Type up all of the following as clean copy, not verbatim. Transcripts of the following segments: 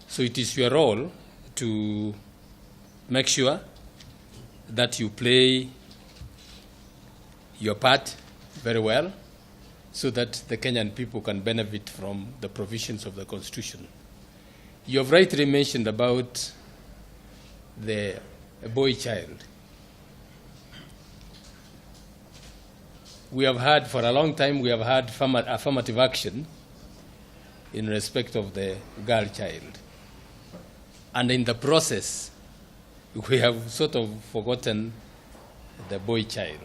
So it is your role to make sure that you play your part very well so that the Kenyan people can benefit from the provisions of the Constitution. You have rightly mentioned about the boy child. We have had, for a long time, we have had affirmative action in respect of the girl child. And in the process, we have sort of forgotten the boy child.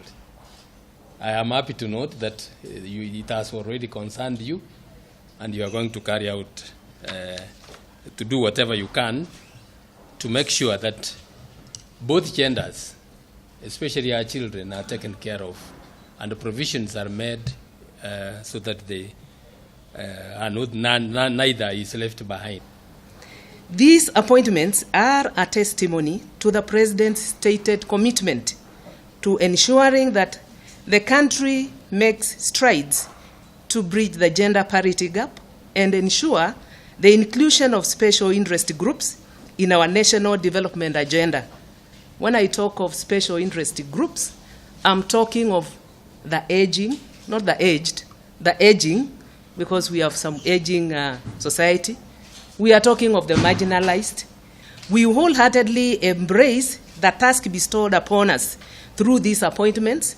I am happy to note that it has already concerned you, and you are going to carry out, to do whatever you can to make sure that both genders, especially our children, are taken care of, and the provisions are made so that they neither is left behind. These appointments are a testimony to the President's stated commitment to ensuring that the country makes strides to bridge the gender parity gap and ensure the inclusion of special interest groups in our national development agenda. When I talk of special interest groups, I'm talking of the aging, not the aged, the aging, because we have some aging society. We are talking of the marginalized. We wholeheartedly embrace the task bestowed upon us through these appointments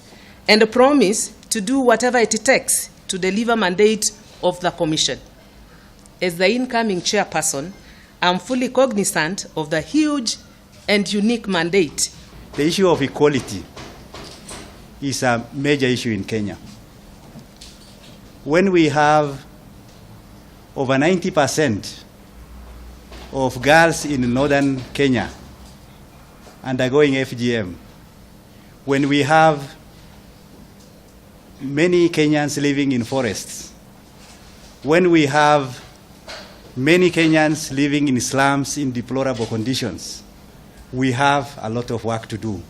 and promise to do whatever it takes to deliver mandate of the Commission. As the incoming chairperson, I'm fully cognizant of the huge and unique mandate. The issue of equality is a major issue in Kenya. When we have over 90% of girls in northern Kenya undergoing FGM, when we have many Kenyans living in forests, when we have many Kenyans living in slums in deplorable conditions, we have a lot of work to do.